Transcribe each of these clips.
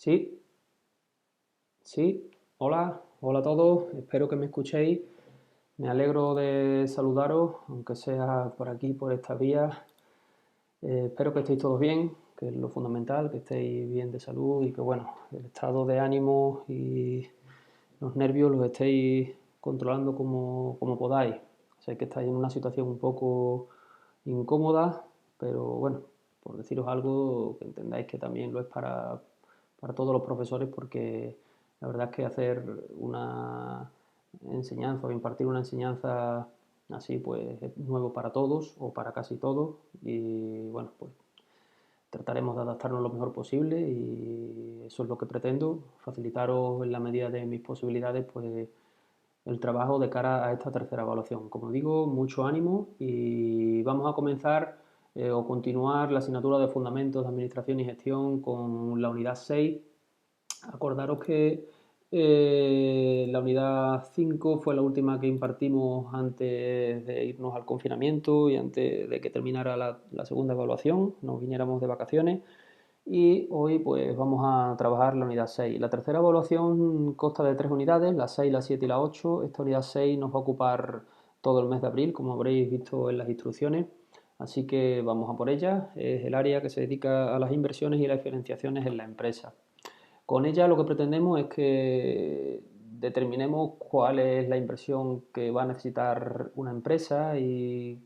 Sí, sí, hola, hola a todos, espero que me escuchéis. Me alegro de saludaros, aunque sea por aquí, por estas vías. Espero que estéis todos bien, que es lo fundamental, que estéis bien de salud y que, bueno, el estado de ánimo y los nervios los estéis controlando como podáis. Sé que estáis en una situación un poco incómoda, pero bueno, por deciros algo, que entendáis que también lo es para todos los profesores, porque la verdad es que hacer una enseñanza o impartir una enseñanza así pues es nuevo para todos o para casi todos y bueno, pues trataremos de adaptarnos lo mejor posible y eso es lo que pretendo, facilitaros en la medida de mis posibilidades pues el trabajo de cara a esta tercera evaluación. Como digo, mucho ánimo y vamos a comenzar o continuar la asignatura de Fundamentos de Administración y Gestión con la unidad 6. Acordaros que la unidad 5 fue la última que impartimos antes de irnos al confinamiento y antes de que terminara la segunda evaluación, nos viniéramos de vacaciones. Y hoy pues vamos a trabajar la unidad 6. La tercera evaluación consta de tres unidades, la 6, la 7 y la 8. Esta unidad 6 nos va a ocupar todo el mes de abril, como habréis visto en las instrucciones. Así que vamos a por ella. Es el área que se dedica a las inversiones y las financiaciones en la empresa. Con ella lo que pretendemos es que determinemos cuál es la inversión que va a necesitar una empresa y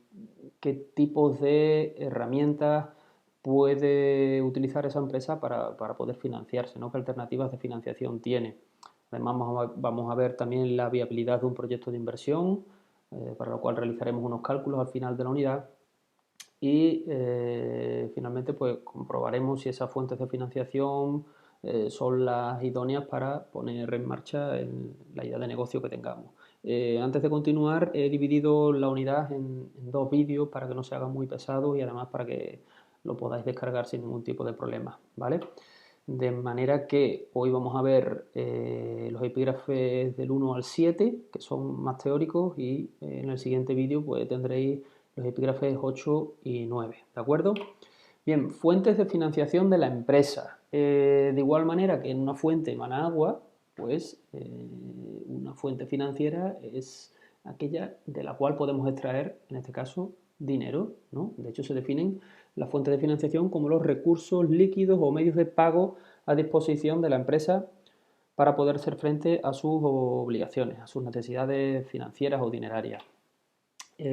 qué tipos de herramientas puede utilizar esa empresa para poder financiarse, ¿no? ¿Qué alternativas de financiación tiene? Además vamos a ver también la viabilidad de un proyecto de inversión, para lo cual realizaremos unos cálculos al final de la unidad y finalmente pues comprobaremos si esas fuentes de financiación son las idóneas para poner en marcha la idea de negocio que tengamos. Antes de continuar, he dividido la unidad en dos vídeos para que no se haga muy pesado y además para que lo podáis descargar sin ningún tipo de problema, ¿vale? De manera que hoy vamos a ver los epígrafes del 1 al 7, que son más teóricos, y en el siguiente vídeo pues tendréis los epígrafes 8 y 9, ¿de acuerdo? Bien, fuentes de financiación de la empresa. De igual manera que en una fuente emana agua, pues una fuente financiera es aquella de la cual podemos extraer, en este caso, dinero, ¿no? De hecho, se definen las fuentes de financiación como los recursos líquidos o medios de pago a disposición de la empresa para poder hacer frente a sus obligaciones, a sus necesidades financieras o dinerarias.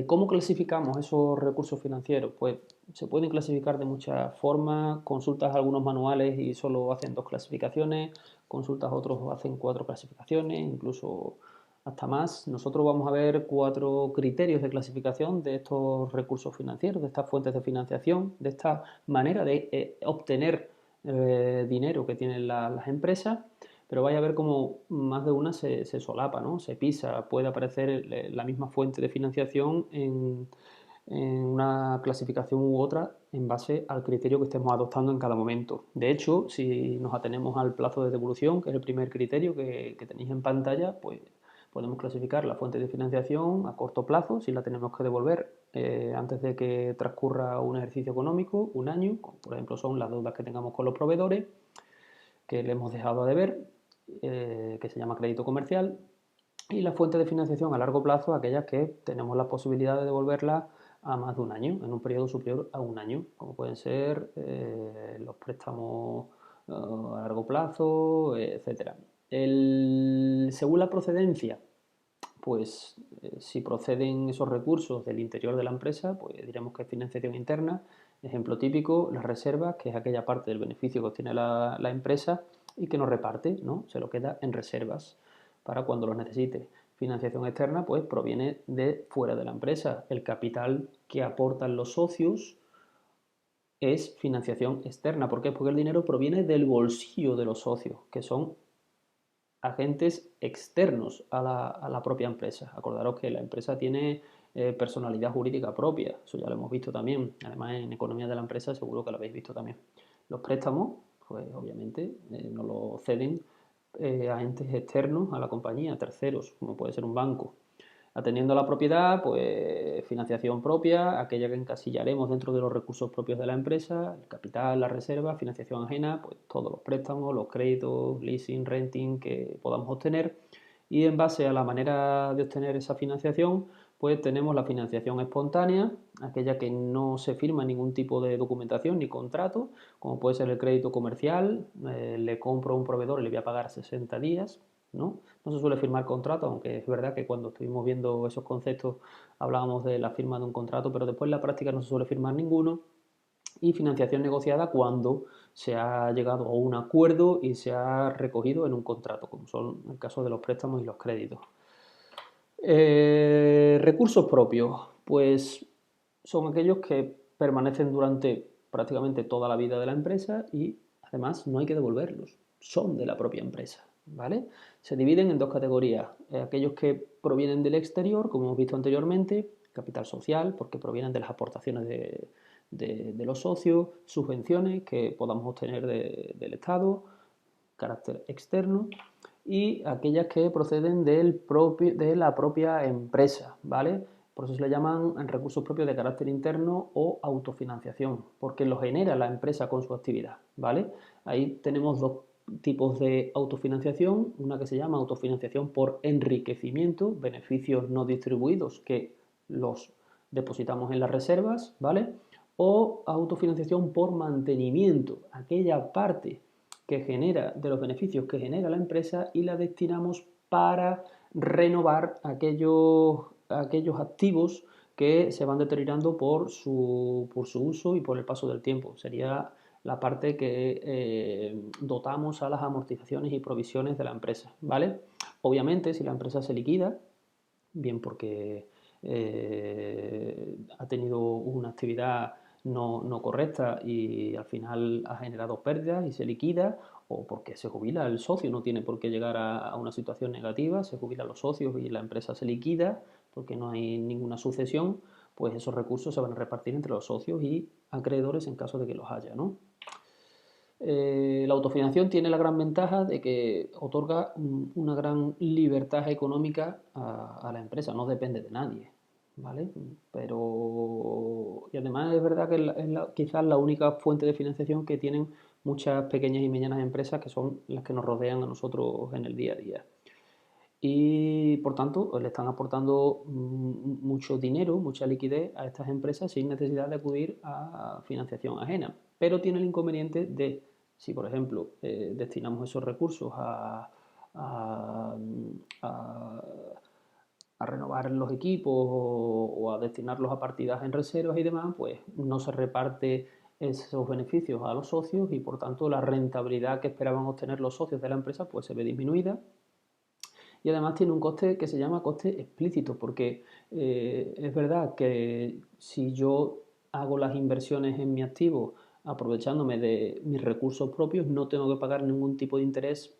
¿Cómo clasificamos esos recursos financieros? Pues se pueden clasificar de muchas formas, consultas algunos manuales y solo hacen dos clasificaciones, consultas otros hacen cuatro clasificaciones, incluso hasta más. Nosotros vamos a ver cuatro criterios de clasificación de estos recursos financieros, de estas fuentes de financiación, de esta manera de obtener dinero que tienen las empresas, pero vais a ver como más de una se solapa, ¿no? Se pisa, puede aparecer la misma fuente de financiación en una clasificación u otra en base al criterio que estemos adoptando en cada momento. De hecho, si nos atenemos al plazo de devolución, que es el primer criterio que tenéis en pantalla, pues podemos clasificar la fuente de financiación a corto plazo, si la tenemos que devolver antes de que transcurra un ejercicio económico, un año, como por ejemplo son las deudas que tengamos con los proveedores, que le hemos dejado a deber, que se llama crédito comercial, y la fuente de financiación a largo plazo, aquellas que tenemos la posibilidad de devolverla a más de un año, en un periodo superior a un año, como pueden ser los préstamos a largo plazo, etcétera. Según la procedencia, pues si proceden esos recursos del interior de la empresa, pues diremos que es financiación interna. Ejemplo típico, las reservas, que es aquella parte del beneficio que obtiene la empresa y que no reparte, ¿no? Se lo queda en reservas para cuando los necesite. Financiación externa, pues proviene de fuera de la empresa. El capital que aportan los socios es financiación externa. ¿Por qué? Porque el dinero proviene del bolsillo de los socios, que son agentes externos a la propia empresa. Acordaros que la empresa tiene personalidad jurídica propia, eso ya lo hemos visto también. Además, en economía de la empresa seguro que lo habéis visto también. Los préstamos, pues obviamente, nos lo ceden a entes externos a la compañía, a terceros, como puede ser un banco. Atendiendo a la propiedad, pues financiación propia, aquella que encasillaremos dentro de los recursos propios de la empresa, el capital, la reserva, financiación ajena, pues todos los préstamos, los créditos, leasing, renting que podamos obtener. Y en base a la manera de obtener esa financiación, pues tenemos la financiación espontánea, aquella que no se firma ningún tipo de documentación ni contrato, como puede ser el crédito comercial, le compro a un proveedor y le voy a pagar 60 días, ¿no? No se suele firmar contrato, aunque es verdad que cuando estuvimos viendo esos conceptos hablábamos de la firma de un contrato, pero después en la práctica no se suele firmar ninguno. Y financiación negociada cuando se ha llegado a un acuerdo y se ha recogido en un contrato, como son el caso de los préstamos y los créditos. Recursos propios, pues son aquellos que permanecen durante prácticamente toda la vida de la empresa y además no hay que devolverlos, son de la propia empresa, ¿vale? Se dividen en dos categorías, aquellos que provienen del exterior, como hemos visto anteriormente, capital social, porque provienen de las aportaciones de los socios, subvenciones que podamos obtener del Estado, carácter externo, y aquellas que proceden de la propia empresa, ¿vale? Por eso se le llaman recursos propios de carácter interno o autofinanciación, porque lo genera la empresa con su actividad, ¿vale? Ahí tenemos dos tipos de autofinanciación, una que se llama autofinanciación por enriquecimiento, beneficios no distribuidos que los depositamos en las reservas, ¿vale? O autofinanciación por mantenimiento, aquella parte que genera, de los beneficios que genera la empresa y la destinamos para renovar aquellos activos que se van deteriorando por su uso y por el paso del tiempo. Sería la parte que dotamos a las amortizaciones y provisiones de la empresa, ¿vale? Obviamente, si la empresa se liquida, bien porque ha tenido una actividad no correcta y al final ha generado pérdidas y se liquida, o porque se jubila el socio, no tiene por qué llegar a una situación negativa, se jubilan los socios y la empresa se liquida porque no hay ninguna sucesión, pues esos recursos se van a repartir entre los socios y acreedores en caso de que los haya, ¿no? La autofinanciación tiene la gran ventaja de que otorga una gran libertad económica a la empresa, no depende de nadie, ¿vale? Pero, y además es verdad que quizás la única fuente de financiación que tienen muchas pequeñas y medianas empresas que son las que nos rodean a nosotros en el día a día. Y por tanto le están aportando mucho dinero, mucha liquidez a estas empresas sin necesidad de acudir a financiación ajena. Pero tiene el inconveniente de, si por ejemplo destinamos esos recursos a, a, a renovar los equipos o a destinarlos a partidas en reservas y demás, pues no se reparte esos beneficios a los socios y por tanto la rentabilidad que esperaban obtener los socios de la empresa pues se ve disminuida. Y además tiene un coste que se llama coste explícito, porque es verdad que si yo hago las inversiones en mi activo aprovechándome de mis recursos propios, no tengo que pagar ningún tipo de interés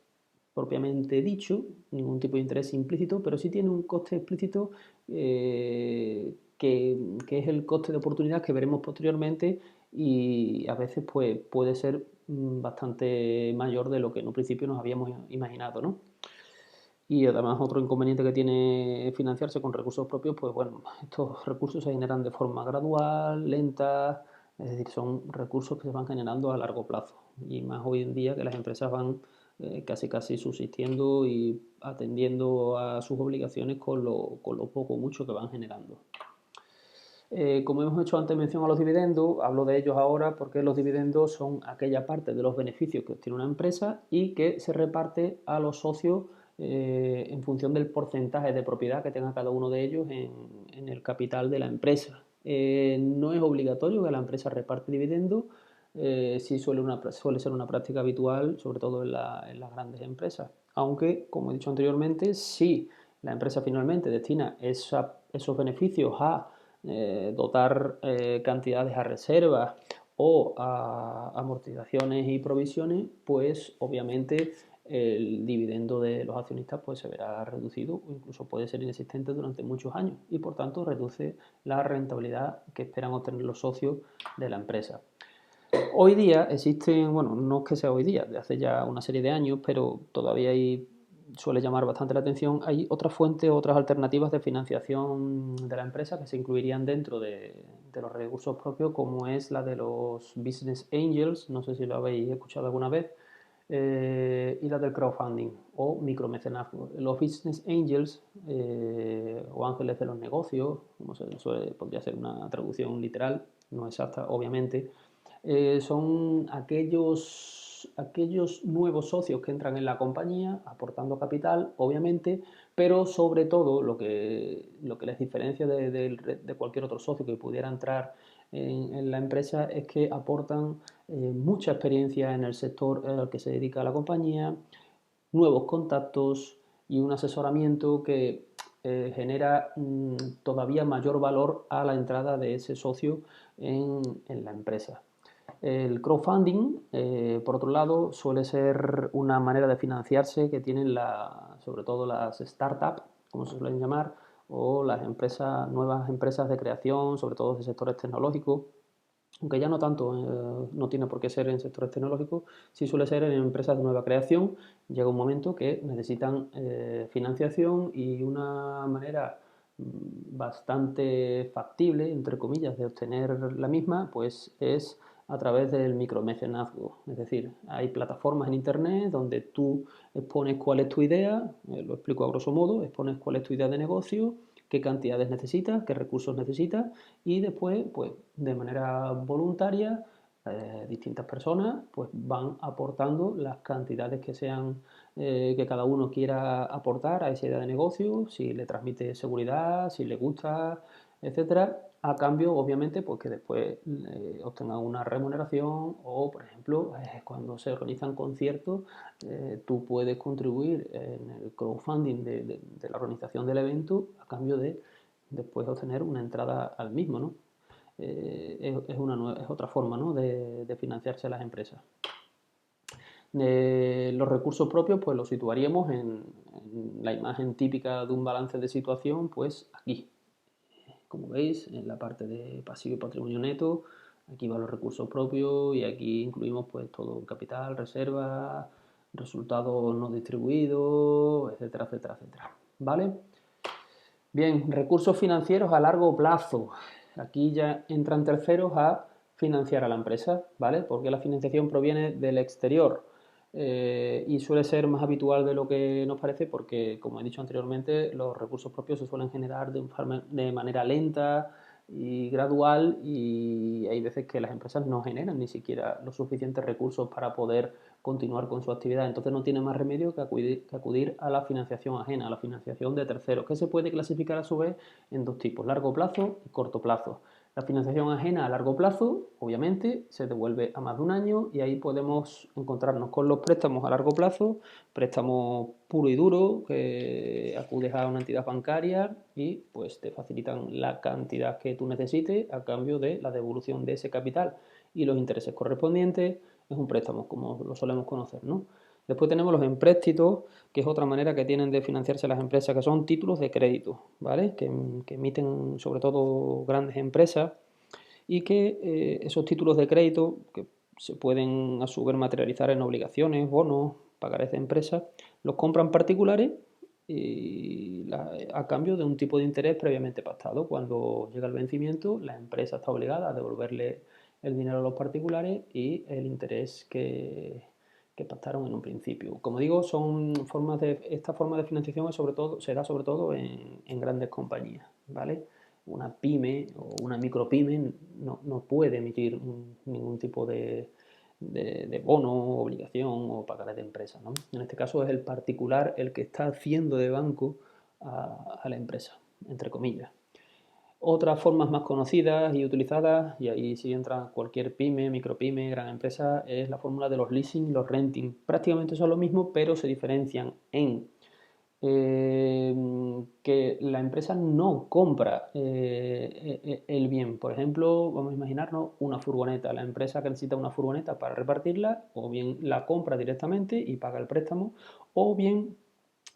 propiamente dicho, ningún tipo de interés implícito, pero sí tiene un coste explícito que es el coste de oportunidad que veremos posteriormente y a veces pues, puede ser bastante mayor de lo que en un principio nos habíamos imaginado, ¿no? Y además otro inconveniente que tiene financiarse con recursos propios, pues bueno, estos recursos se generan de forma gradual, lenta, es decir, son recursos que se van generando a largo plazo. Y más hoy en día que las empresas van casi subsistiendo y atendiendo a sus obligaciones con lo poco o mucho que van generando. Como hemos hecho antes mención a los dividendos, hablo de ellos ahora porque los dividendos son aquella parte de los beneficios que obtiene una empresa y que se reparte a los socios en función del porcentaje de propiedad que tenga cada uno de ellos en el capital de la empresa. No es obligatorio que la empresa reparte dividendos, sí suele ser una práctica habitual, sobre todo en las grandes empresas. Aunque, como he dicho anteriormente, si la empresa finalmente destina esos beneficios a dotar cantidades a reservas o a amortizaciones y provisiones, pues obviamente el dividendo de los accionistas pues se verá reducido o incluso puede ser inexistente durante muchos años y por tanto reduce la rentabilidad que esperan obtener los socios de la empresa. Hoy día existen, bueno, no es que sea hoy día, de hace ya una serie de años, pero todavía hay suele llamar bastante la atención. Hay otras fuentes, otras alternativas de financiación de la empresa que se incluirían dentro de los recursos propios, como es la de los Business Angels, no sé si lo habéis escuchado alguna vez, y la del crowdfunding o micromecenazgo. Los Business Angels o ángeles de los negocios, como podría ser una traducción literal, no exacta, obviamente, son aquellos nuevos socios que entran en la compañía aportando capital, obviamente, pero sobre todo lo que les diferencia de cualquier otro socio que pudiera entrar en la empresa es que aportan mucha experiencia en el sector al que se dedica la compañía, nuevos contactos y un asesoramiento que genera todavía mayor valor a la entrada de ese socio en la empresa. El crowdfunding, por otro lado, suele ser una manera de financiarse que tienen sobre todo las startups, como se suelen llamar, o las nuevas empresas de creación, sobre todo de sectores tecnológicos, aunque ya no tanto, no tiene por qué ser en sectores tecnológicos, sí suele ser en empresas de nueva creación. Llega un momento que necesitan financiación y una manera bastante factible, entre comillas, de obtener la misma, pues es a través del micromecenazgo. Es decir, hay plataformas en internet donde tú expones cuál es tu idea, lo explico a grosso modo, expones cuál es tu idea de negocio, qué cantidades necesitas, qué recursos necesitas y después, pues de manera voluntaria, distintas personas pues van aportando las cantidades que sean que cada uno quiera aportar a esa idea de negocio, si le transmite seguridad, si le gusta, etcétera, a cambio, obviamente, pues que después obtengan una remuneración o, por ejemplo, cuando se organizan conciertos, tú puedes contribuir en el crowdfunding de la organización del evento a cambio de después obtener una entrada al mismo, ¿no? Es otra forma, ¿no? de financiarse las empresas. Los recursos propios pues los situaríamos en la imagen típica de un balance de situación, pues aquí, como veis, en la parte de pasivo y patrimonio neto, aquí van los recursos propios y aquí incluimos pues todo capital, reserva, resultados no distribuidos, etcétera, etcétera, etcétera. ¿Vale? Bien, recursos financieros a largo plazo. Aquí ya entran terceros a financiar a la empresa, ¿vale? Porque la financiación proviene del exterior y suele ser más habitual de lo que nos parece porque, como he dicho anteriormente, los recursos propios se suelen generar de manera lenta y gradual y hay veces que las empresas no generan ni siquiera los suficientes recursos para poder continuar con su actividad. Entonces no tiene más remedio que acudir a la financiación ajena, a la financiación de terceros, que se puede clasificar a su vez en dos tipos, largo plazo y corto plazo. La financiación ajena a largo plazo, obviamente, se devuelve a más de un año y ahí podemos encontrarnos con los préstamos a largo plazo, préstamos puro y duro, que acudes a una entidad bancaria y pues te facilitan la cantidad que tú necesites a cambio de la devolución de ese capital y los intereses correspondientes. Es un préstamo, como lo solemos conocer, ¿no? Después tenemos los empréstitos, que es otra manera que tienen de financiarse las empresas, que son títulos de crédito, ¿vale? Que emiten sobre todo grandes empresas y que esos títulos de crédito, que se pueden a su vez materializar en obligaciones, bonos, pagarés de empresas, los compran particulares a cambio de un tipo de interés previamente pactado. Cuando llega el vencimiento, la empresa está obligada a devolverle el dinero a los particulares y el interés que pactaron en un principio. Como digo, esta forma de financiación se da sobre todo en grandes compañías, ¿vale? Una pyme o una micropyme no puede emitir ningún tipo de bono, obligación o pagaré de empresa, ¿no? En este caso es el particular el que está haciendo de banco a la empresa, entre comillas. Otras formas más conocidas y utilizadas, y ahí sí entra cualquier pyme, micropyme, gran empresa, es la fórmula de los leasing y los renting. Prácticamente son lo mismo, pero se diferencian en que la empresa no compra el bien. Por ejemplo, vamos a imaginarnos una furgoneta. La empresa que necesita una furgoneta para repartirla, o bien la compra directamente y paga el préstamo, o bien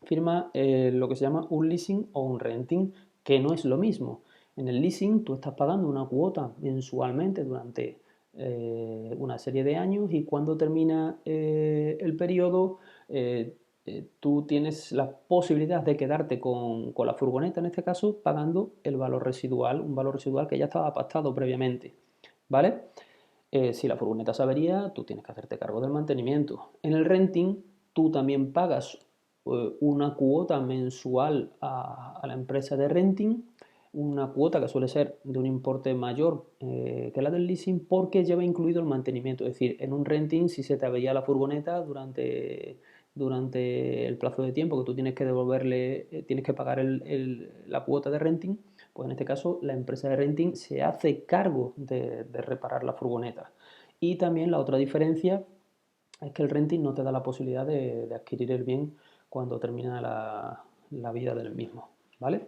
firma lo que se llama un leasing o un renting, que no es lo mismo. En el leasing tú estás pagando una cuota mensualmente durante una serie de años y cuando termina el periodo tú tienes la posibilidad de quedarte con la furgoneta, en este caso, pagando el valor residual, un valor residual que ya estaba pactado previamente, ¿vale? Si la furgoneta se avería, tú tienes que hacerte cargo del mantenimiento. En el renting, tú también pagas una cuota mensual a la empresa de renting, una cuota que suele ser de un importe mayor que la del leasing porque lleva incluido el mantenimiento. Es decir, en un renting, si se te avería la furgoneta durante el plazo de tiempo que tú tienes que devolverle, tienes que pagar la cuota de renting, pues en este caso la empresa de renting se hace cargo de reparar la furgoneta. Y también la otra diferencia es que el renting no te da la posibilidad de adquirir el bien cuando termina la vida del mismo, ¿vale?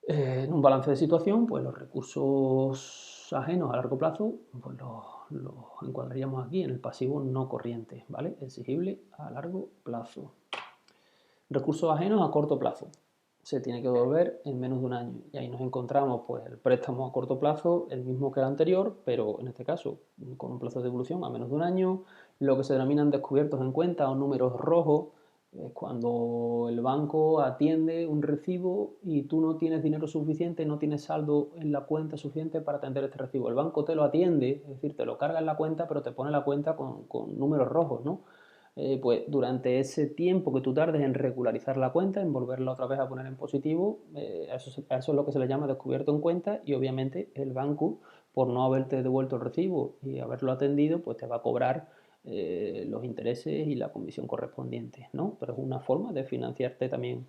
En un balance de situación, pues los recursos ajenos a largo plazo, pues los encuadraríamos aquí en el pasivo no corriente, ¿vale? Exigible a largo plazo. Recursos ajenos a corto plazo. Se tiene que devolver en menos de un año. Y ahí nos encontramos pues el préstamo a corto plazo, el mismo que el anterior, pero en este caso con un plazo de devolución a menos de un año. Lo que se denominan descubiertos en cuenta o números rojos, es cuando el banco atiende un recibo y tú no tienes dinero suficiente, no tienes saldo en la cuenta suficiente para atender este recibo. El banco te lo atiende, es decir, te lo carga en la cuenta, pero te pone la cuenta con números rojos, ¿no? Pues durante ese tiempo que tú tardes en regularizar la cuenta, en volverla otra vez a poner en positivo, a eso es lo que se le llama descubierto en cuenta y obviamente el banco, por no haberte devuelto el recibo y haberlo atendido, pues te va a cobrar los intereses y la comisión correspondiente, ¿no? Pero es una forma de financiarte también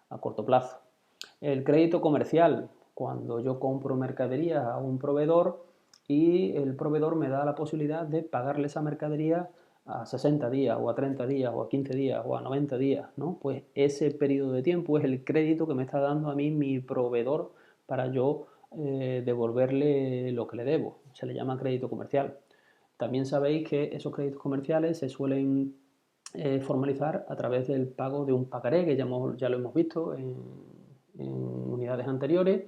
a corto plazo. El crédito comercial, cuando yo compro mercadería a un proveedor y el proveedor me da la posibilidad de pagarle esa mercadería a 60 días o a 30 días o a 15 días o a 90 días, ¿no? Pues ese periodo de tiempo es el crédito que me está dando a mí mi proveedor para yo devolverle lo que le debo. Se le llama crédito comercial. También sabéis que esos créditos comerciales se suelen formalizar a través del pago de un pagaré, que ya lo hemos visto en unidades anteriores,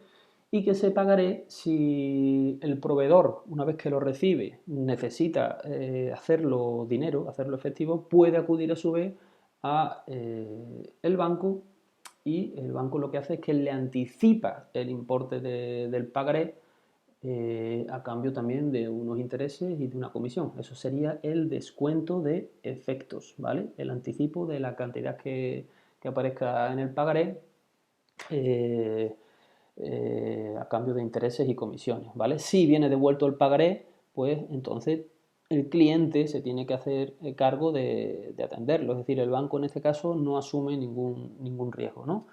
y que ese pagaré, si el proveedor, una vez que lo recibe, necesita hacerlo dinero, hacerlo efectivo, puede acudir a su vez a el banco y el banco lo que hace es que le anticipa el importe del pagaré a cambio también de unos intereses y de una comisión. Eso sería el descuento de efectos, ¿vale? El anticipo de la cantidad que aparezca en el pagaré eh, a cambio de intereses y comisiones, ¿vale? Si viene devuelto el pagaré, pues entonces el cliente se tiene que hacer cargo de atenderlo, es decir, el banco en este caso no asume ningún riesgo, ¿no?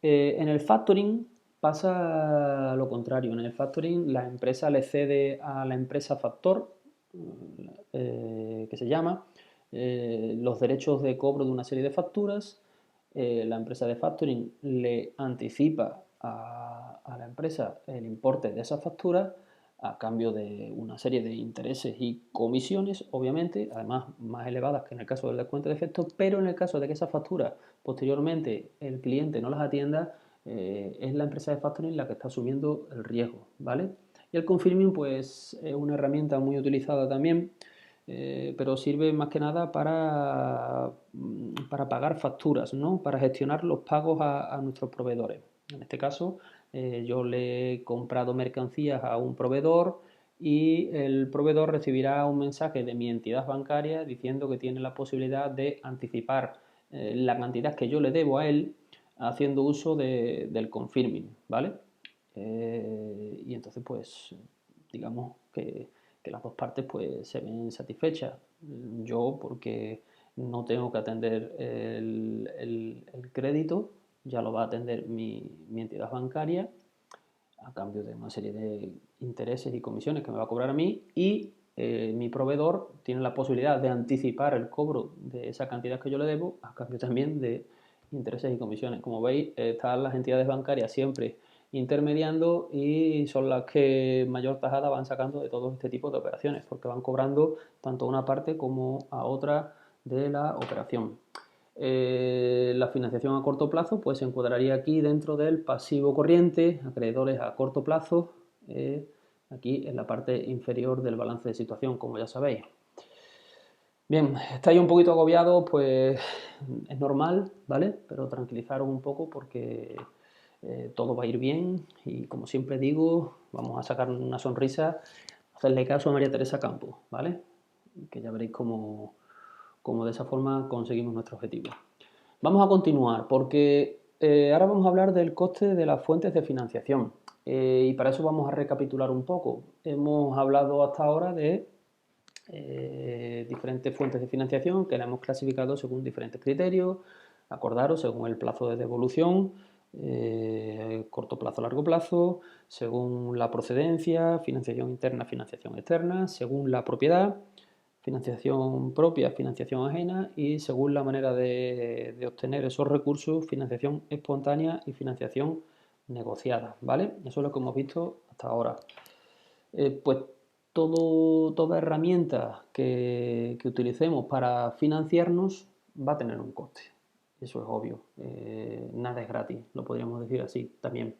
En el factoring pasa lo contrario. En el factoring la empresa le cede a la empresa factor, que se llama, los derechos de cobro de una serie de facturas. La empresa de factoring le anticipa a la empresa el importe de esas facturas a cambio de una serie de intereses y comisiones, obviamente, además más elevadas que en el caso del descuento de efectos, pero en el caso de que esas facturas posteriormente el cliente no las atienda, es la empresa de factoring la que está asumiendo el riesgo, ¿vale? Y el confirming, pues, es una herramienta muy utilizada también, pero sirve más que nada para pagar facturas, ¿no? Para gestionar los pagos a nuestros proveedores. En este caso, yo le he comprado mercancías a un proveedor y el proveedor recibirá un mensaje de mi entidad bancaria diciendo que tiene la posibilidad de anticipar la cantidad que yo le debo a él haciendo uso del confirming, ¿vale? Y entonces, pues, digamos que las dos partes pues se ven satisfechas. Yo porque no tengo que atender el crédito, ya lo va a atender mi entidad bancaria a cambio de una serie de intereses y comisiones que me va a cobrar a mí y mi proveedor tiene la posibilidad de anticipar el cobro de esa cantidad que yo le debo a cambio también de intereses y comisiones. Como veis, están las entidades bancarias siempre intermediando y son las que mayor tajada van sacando de todo este tipo de operaciones porque van cobrando tanto a una parte como a otra de la operación. La financiación a corto plazo pues se encuadraría aquí dentro del pasivo corriente, acreedores a corto plazo, aquí en la parte inferior del balance de situación, como ya sabéis. Bien, estáis un poquito agobiados, pues es normal, ¿vale? Pero tranquilizaros un poco porque todo va a ir bien y como siempre digo, vamos a sacar una sonrisa, hacerle caso a María Teresa Campos, ¿vale? Que ya veréis cómo de esa forma conseguimos nuestro objetivo. Vamos a continuar porque ahora vamos a hablar del coste de las fuentes de financiación y para eso vamos a recapitular un poco. Hemos hablado hasta ahora de diferentes fuentes de financiación que la hemos clasificado según diferentes criterios, acordaros, según el plazo de devolución, corto plazo, largo plazo, según la procedencia, financiación interna, financiación externa, según la propiedad, financiación propia, financiación ajena y según la manera de obtener esos recursos, financiación espontánea y financiación negociada, ¿vale? Eso es lo que hemos visto hasta ahora. Pues toda herramienta que utilicemos para financiarnos va a tener un coste. Eso es obvio. Nada es gratis, lo podríamos decir así también.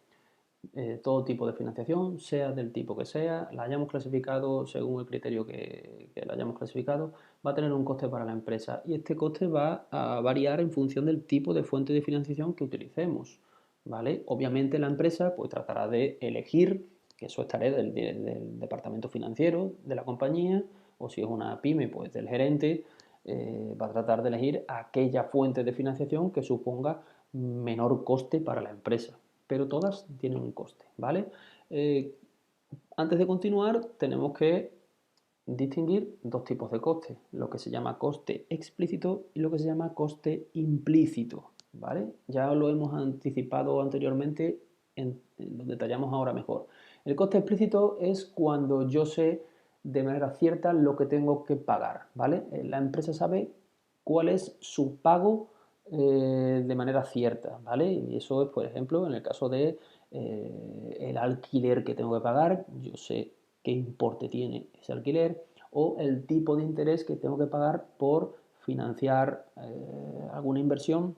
Todo tipo de financiación, sea del tipo que sea, la hayamos clasificado según el criterio que la hayamos clasificado, va a tener un coste para la empresa y este coste va a variar en función del tipo de fuente de financiación que utilicemos, ¿vale? Obviamente la empresa pues tratará de elegir, que eso es tarea del departamento financiero de la compañía, o si es una pyme, pues del gerente, va a tratar de elegir aquella fuente de financiación que suponga menor coste para la empresa, pero todas tienen un coste, ¿vale? Eh, Antes de continuar, tenemos que distinguir dos tipos de coste, lo que se llama coste explícito y lo que se llama coste implícito, ¿vale? Ya lo hemos anticipado anteriormente, lo detallamos ahora mejor. El coste explícito es cuando yo sé de manera cierta lo que tengo que pagar, ¿vale? La empresa sabe cuál es su pago de manera cierta, ¿vale? Y eso es, por ejemplo, en el caso de el alquiler que tengo que pagar, yo sé qué importe tiene ese alquiler o el tipo de interés que tengo que pagar por financiar alguna inversión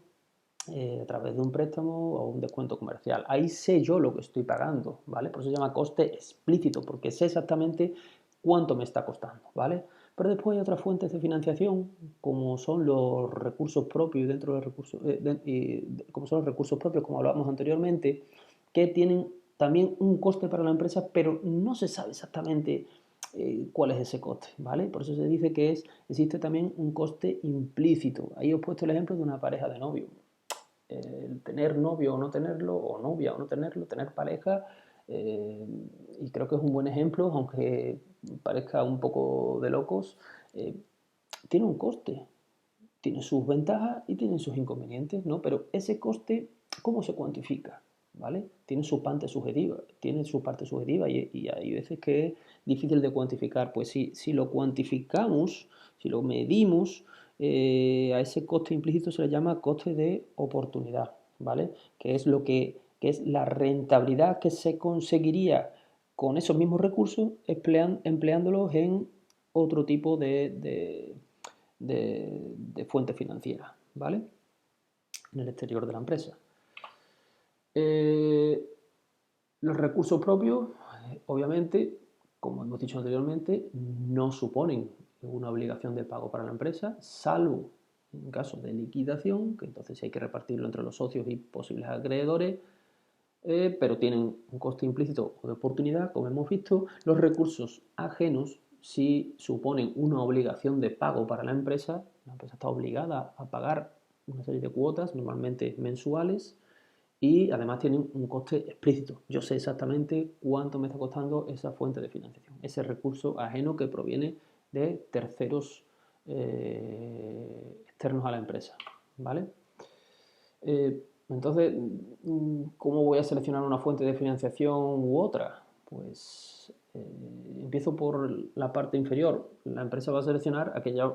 a través de un préstamo o un descuento comercial. Ahí sé yo lo que estoy pagando, ¿vale? Por eso se llama coste explícito, porque sé exactamente cuánto me está costando, ¿vale? Pero después hay otras fuentes de financiación, como son los recursos propios, dentro de los recursos, como son los recursos propios, como hablábamos anteriormente, que tienen también un coste para la empresa, pero no se sabe exactamente cuál es ese coste, ¿vale? Por eso se dice que existe también un coste implícito. Ahí os he puesto el ejemplo de una pareja de novios. El tener novio o no tenerlo, o novia o no tenerlo, tener pareja, eh, y creo que es un buen ejemplo, aunque parezca un poco de locos, eh, tiene un coste, tiene sus ventajas y tiene sus inconvenientes, ¿no? Pero ese coste, ¿cómo se cuantifica? ¿Vale? Tiene su parte subjetiva y hay veces que es difícil de cuantificar. Pues si lo cuantificamos, si lo medimos, a ese coste implícito se le llama coste de oportunidad, ¿vale? Que es que es la rentabilidad que se conseguiría con esos mismos recursos empleándolos en otro tipo de fuente financiera, ¿vale? En el exterior de la empresa. Eh, los recursos propios, obviamente, como hemos dicho anteriormente, no suponen una obligación de pago para la empresa, salvo en caso de liquidación, que entonces hay que repartirlo entre los socios y posibles acreedores, pero tienen un coste implícito o de oportunidad, como hemos visto. Los recursos ajenos sí suponen una obligación de pago para la empresa está obligada a pagar una serie de cuotas, normalmente mensuales, y además tienen un coste explícito. Yo sé exactamente cuánto me está costando esa fuente de financiación, ese recurso ajeno que proviene de terceros externos a la empresa, ¿vale? Entonces, ¿cómo voy a seleccionar una fuente de financiación u otra? Pues empiezo por la parte inferior. La empresa va a seleccionar aquella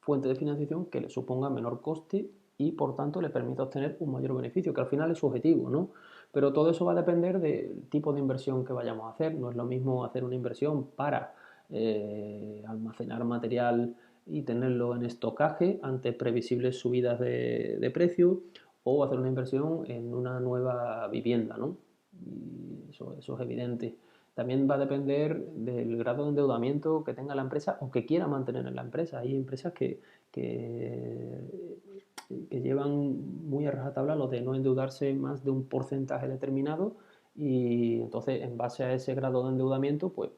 fuente de financiación que le suponga menor coste y por tanto le permita obtener un mayor beneficio, que al final es su objetivo, ¿no? Pero todo eso va a depender del tipo de inversión que vayamos a hacer. No es lo mismo hacer una inversión para almacenar material y tenerlo en estocaje ante previsibles subidas de precio o hacer una inversión en una nueva vivienda, ¿no? Y eso es evidente. También va a depender del grado de endeudamiento que tenga la empresa o que quiera mantener en la empresa. Hay empresas que, que llevan muy a rajatabla lo de no endeudarse más de un porcentaje determinado, y entonces en base a ese grado de endeudamiento pues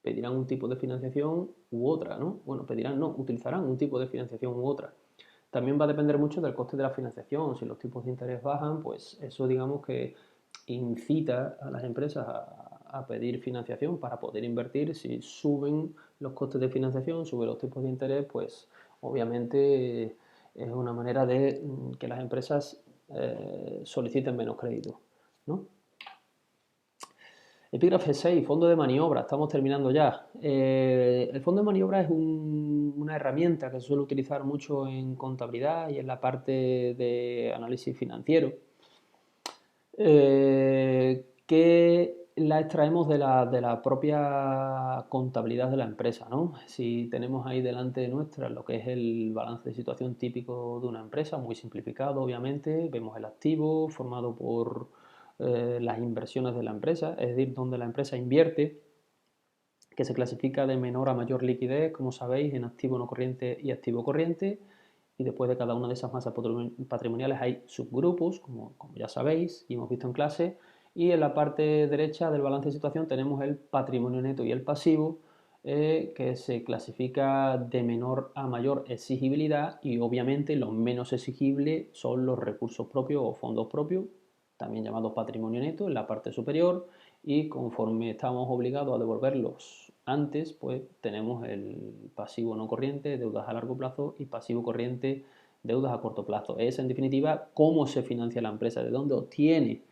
pedirán un tipo de financiación u otra, ¿no? Bueno, pedirán, no, utilizarán un tipo de financiación u otra. También va a depender mucho del coste de la financiación. Si los tipos de interés bajan, pues eso digamos que incita a las empresas a pedir financiación para poder invertir. Si suben los costes de financiación, suben los tipos de interés, pues obviamente es una manera de que las empresas soliciten menos crédito, ¿no? Epígrafe 6, fondo de maniobra, estamos terminando ya. El fondo de maniobra es una herramienta que se suele utilizar mucho en contabilidad y en la parte de análisis financiero, que la extraemos de la propia contabilidad de la empresa, ¿no? Si tenemos ahí delante de nuestra lo que es el balance de situación típico de una empresa, muy simplificado obviamente, vemos el activo formado por las inversiones de la empresa, es decir, donde la empresa invierte, que se clasifica de menor a mayor liquidez, como sabéis, en activo no corriente y activo corriente, y después de cada una de esas masas patrimoniales hay subgrupos, como ya sabéis y hemos visto en clase, y en la parte derecha del balance de situación tenemos el patrimonio neto y el pasivo, que se clasifica de menor a mayor exigibilidad, y obviamente los menos exigibles son los recursos propios o fondos propios, también llamados patrimonio neto, en la parte superior, y conforme estamos obligados a devolverlos antes, pues tenemos el pasivo no corriente, deudas a largo plazo, y pasivo corriente, deudas a corto plazo. Es en definitiva cómo se financia la empresa, de dónde obtiene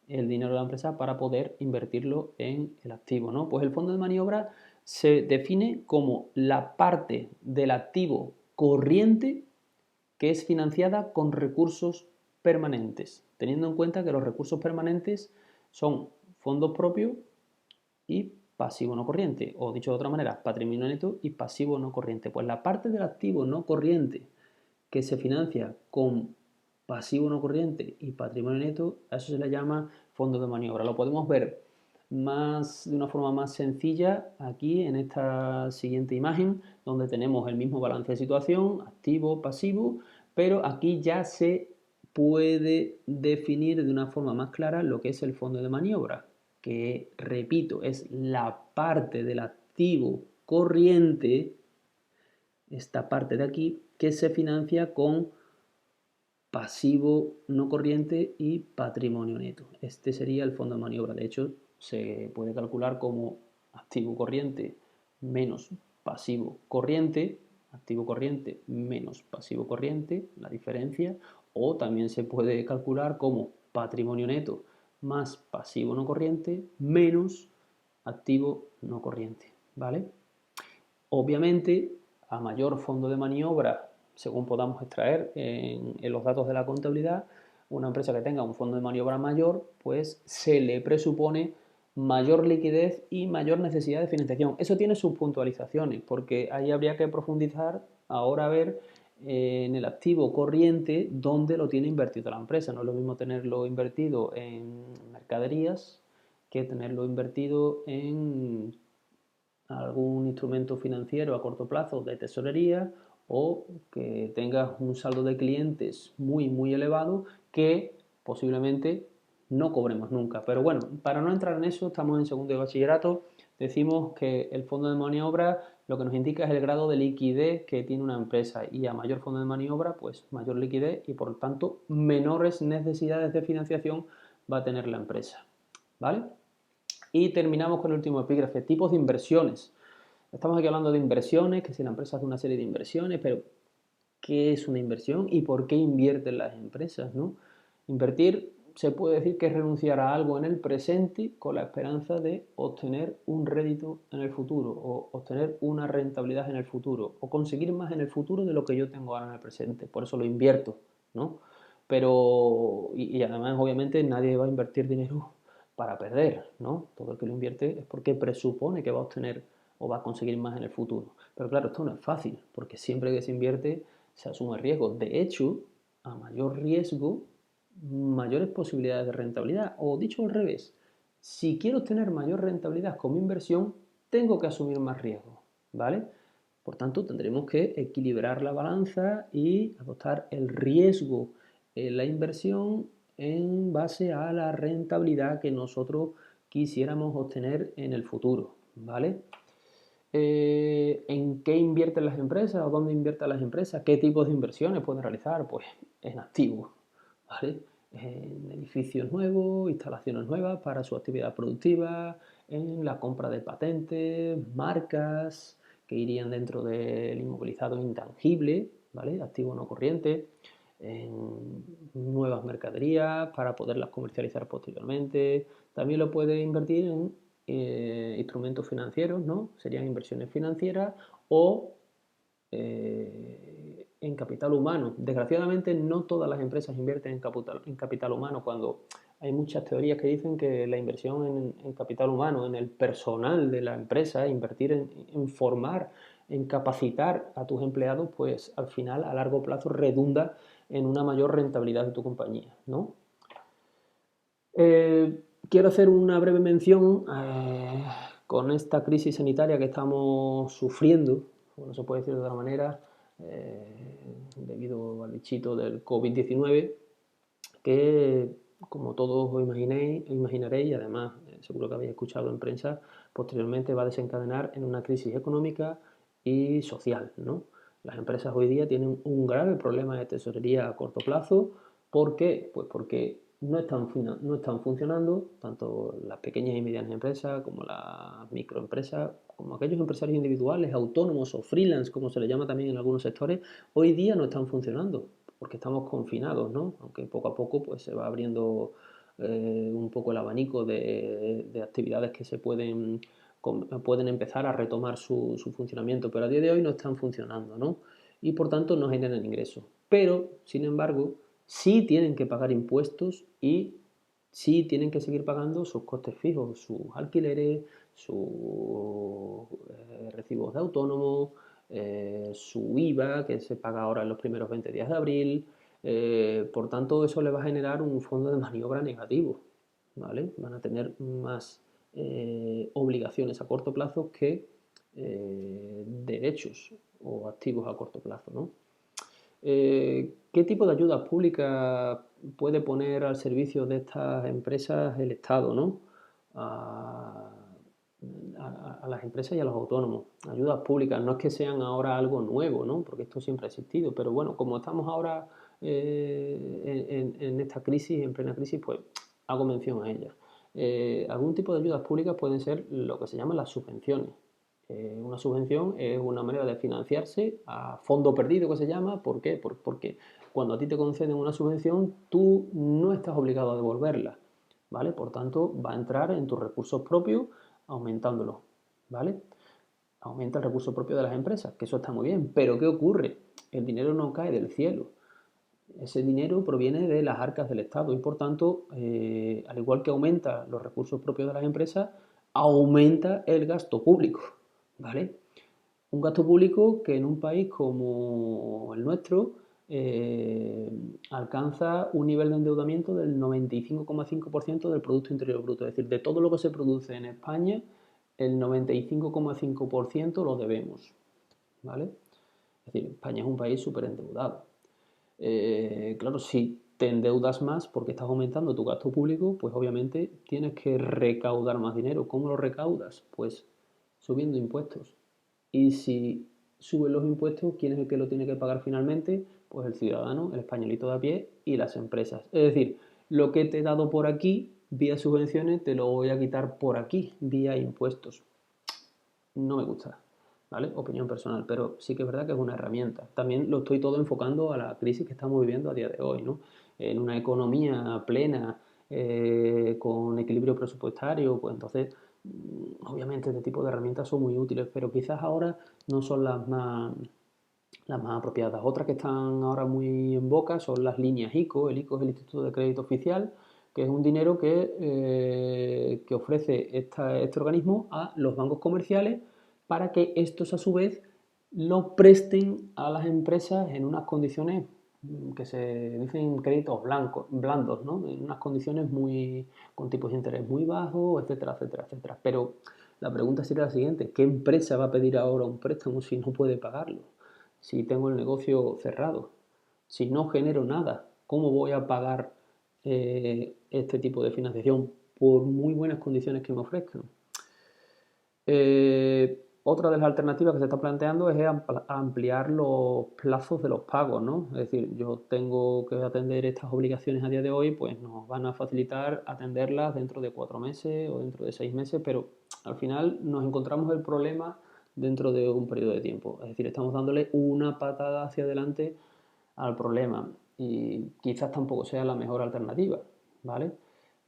el dinero de la empresa para poder invertirlo en el activo, ¿no? Pues el fondo de maniobra se define como la parte del activo corriente que es financiada con recursos permanentes, teniendo en cuenta que los recursos permanentes son fondos propios y pasivo no corriente, o dicho de otra manera, patrimonio neto y pasivo no corriente. Pues la parte del activo no corriente que se financia con pasivo no corriente y patrimonio neto, a eso se le llama fondo de maniobra. Lo podemos ver de una forma más sencilla aquí en esta siguiente imagen, donde tenemos el mismo balance de situación, activo, pasivo, pero aquí ya se puede definir de una forma más clara lo que es el fondo de maniobra, que, repito, es la parte del activo corriente, esta parte de aquí, que se financia con pasivo no corriente y patrimonio neto. Este sería el fondo de maniobra. De hecho, se puede calcular como activo corriente menos pasivo corriente, activo corriente menos pasivo corriente, la diferencia, o también se puede calcular como patrimonio neto más pasivo no corriente menos activo no corriente, ¿vale? Obviamente, a mayor fondo de maniobra, según podamos extraer en los datos de la contabilidad, una empresa que tenga un fondo de maniobra mayor, pues se le presupone mayor liquidez y mayor necesidad de financiación. Eso tiene sus puntualizaciones, porque ahí habría que profundizar ahora a ver en el activo corriente dónde lo tiene invertido la empresa. No es lo mismo tenerlo invertido en mercaderías que tenerlo invertido en algún instrumento financiero a corto plazo de tesorería, o que tengas un saldo de clientes muy elevado que posiblemente no cobremos nunca. Pero bueno, para no entrar en eso, estamos en segundo de bachillerato, decimos que el fondo de maniobra lo que nos indica es el grado de liquidez que tiene una empresa, y a mayor fondo de maniobra, pues mayor liquidez y por tanto menores necesidades de financiación va a tener la empresa, ¿vale? Y terminamos con el último epígrafe, tipos de inversiones. Estamos aquí hablando de inversiones, que si la empresa hace una serie de inversiones, pero ¿qué es una inversión y por qué invierten las empresas, ¿no? Invertir se puede decir que es renunciar a algo en el presente con la esperanza de obtener un rédito en el futuro, o obtener una rentabilidad en el futuro, o conseguir más en el futuro de lo que yo tengo ahora en el presente. Por eso lo invierto, ¿no? Pero, y además, obviamente, nadie va a invertir dinero para perder, ¿no? Todo el que lo invierte es porque presupone que va a obtener o va a conseguir más en el futuro. Pero claro, esto no es fácil, porque siempre que se invierte se asume riesgo. De hecho, a mayor riesgo, mayores posibilidades de rentabilidad. O dicho al revés, si quiero obtener mayor rentabilidad con mi inversión, tengo que asumir más riesgo, ¿vale? Por tanto, tendremos que equilibrar la balanza y adoptar el riesgo en la inversión en base a la rentabilidad que nosotros quisiéramos obtener en el futuro, ¿vale? ¿En qué invierten las empresas o dónde invierten las empresas? ¿Qué tipos de inversiones pueden realizar? Pues en activos, ¿vale? En edificios nuevos, instalaciones nuevas para su actividad productiva, en la compra de patentes, marcas que irían dentro del inmovilizado intangible, ¿vale? Activo no corriente, en nuevas mercaderías para poderlas comercializar posteriormente. También lo puede invertir en instrumentos financieros, ¿no? Serían inversiones financieras o en capital humano. Desgraciadamente no todas las empresas invierten en capital humano cuando hay muchas teorías que dicen que la inversión en capital humano, en el personal de la empresa, invertir en formar, en capacitar a tus empleados, pues al final a largo plazo redunda en una mayor rentabilidad de tu compañía, ¿no? Quiero hacer una breve mención con esta crisis sanitaria que estamos sufriendo, como no se puede decir de otra manera, debido al bichito del COVID-19, que como todos os imaginaréis, y además seguro que habéis escuchado en prensa, posteriormente va a desencadenar en una crisis económica y social, ¿no? Las empresas hoy día tienen un grave problema de tesorería a corto plazo. ¿Por qué? Pues porque no están funcionando tanto las pequeñas y medianas empresas como las microempresas, como aquellos empresarios individuales, autónomos o freelance, como se les llama también en algunos sectores, hoy día no están funcionando porque estamos confinados, ¿no? Aunque poco a poco pues, se va abriendo un poco el abanico de actividades que se pueden empezar a retomar su funcionamiento, pero a día de hoy no están funcionando, ¿no? Y por tanto no generan ingresos. Pero, sin embargo, sí tienen que pagar impuestos y sí tienen que seguir pagando sus costes fijos, sus alquileres, sus recibos de autónomos, su IVA, que se paga ahora en los primeros 20 días de abril. Por tanto, eso le va a generar un fondo de maniobra negativo, ¿vale? Van a tener más obligaciones a corto plazo que derechos o activos a corto plazo, ¿no? ¿Qué tipo de ayudas públicas puede poner al servicio de estas empresas el Estado, ¿no? A, a las empresas y a los autónomos. Ayudas públicas, no es que sean ahora algo nuevo, ¿no? Porque esto siempre ha existido, pero bueno, como estamos ahora en esta crisis, en plena crisis, pues hago mención a ellas. Algún tipo de ayudas públicas pueden ser lo que se llaman las subvenciones. Una subvención es una manera de financiarse a fondo perdido que se llama. ¿Por qué? Porque cuando a ti te conceden una subvención, tú no estás obligado a devolverla, ¿vale? Por tanto, va a entrar en tus recursos propios aumentándolo, ¿vale? Aumenta el recurso propio de las empresas, que eso está muy bien, pero ¿qué ocurre? El dinero no cae del cielo. Ese dinero proviene de las arcas del Estado y por tanto, al igual que aumenta los recursos propios de las empresas, aumenta el gasto público, ¿vale? Un gasto público que en un país como el nuestro alcanza un nivel de endeudamiento del 95,5% del Producto Interior Bruto. Es decir, de todo lo que se produce en España, el 95,5% lo debemos, ¿vale? Es decir, España es un país súper endeudado. Claro, si te endeudas más porque estás aumentando tu gasto público, pues obviamente tienes que recaudar más dinero. ¿Cómo lo recaudas? Pues subiendo impuestos. Y si suben los impuestos, ¿quién es el que lo tiene que pagar finalmente? Pues el ciudadano, el españolito de a pie y las empresas. Es decir, lo que te he dado por aquí, vía subvenciones, te lo voy a quitar por aquí, vía impuestos. No me gusta, ¿vale? Opinión personal, pero sí que es verdad que es una herramienta. También lo estoy todo enfocando a la crisis que estamos viviendo a día de hoy, ¿no? En una economía plena, con equilibrio presupuestario, pues entonces, obviamente este tipo de herramientas son muy útiles, pero quizás ahora no son las más apropiadas. Otras que están ahora muy en boca son las líneas ICO. El ICO es el Instituto de Crédito Oficial, que es un dinero que ofrece este organismo a los bancos comerciales para que estos a su vez lo presten a las empresas en unas condiciones que se dicen créditos blandos, ¿no? En unas condiciones con tipos de interés muy bajos, etcétera, etcétera, etcétera. Pero la pregunta sería la siguiente: ¿qué empresa va a pedir ahora un préstamo si no puede pagarlo? Si tengo el negocio cerrado, si no genero nada, ¿cómo voy a pagar este tipo de financiación por muy buenas condiciones que me ofrezcan? Otra de las alternativas que se está planteando es ampliar los plazos de los pagos, ¿no? Es decir, yo tengo que atender estas obligaciones a día de hoy, pues nos van a facilitar atenderlas dentro de 4 meses o dentro de 6 meses, pero al final nos encontramos el problema dentro de un periodo de tiempo. Es decir, estamos dándole una patada hacia adelante al problema y quizás tampoco sea la mejor alternativa, ¿vale?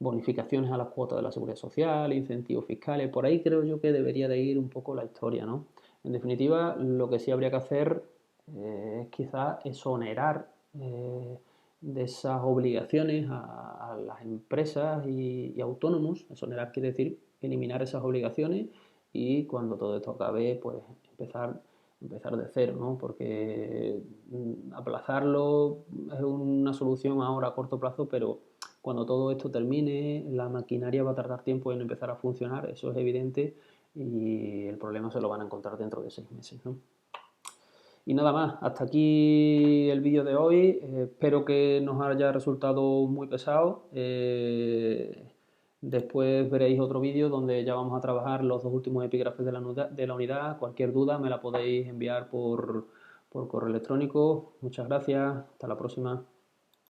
Bonificaciones a las cuotas de la seguridad social, incentivos fiscales, por ahí creo yo que debería de ir un poco la historia, ¿no? En definitiva, lo que sí habría que hacer es quizás exonerar de esas obligaciones a las empresas y autónomos. Exonerar quiere decir eliminar esas obligaciones y cuando todo esto acabe, pues empezar de cero, ¿no? Porque aplazarlo es una solución ahora a corto plazo, pero cuando todo esto termine, la maquinaria va a tardar tiempo en empezar a funcionar, eso es evidente, y el problema se lo van a encontrar dentro de 6 meses, ¿no? Y nada más, hasta aquí el vídeo de hoy. Espero que nos haya resultado muy pesado. Después veréis otro vídeo donde ya vamos a trabajar los dos últimos epígrafes de la unidad. Cualquier duda me la podéis enviar por correo electrónico. Muchas gracias. Hasta la próxima.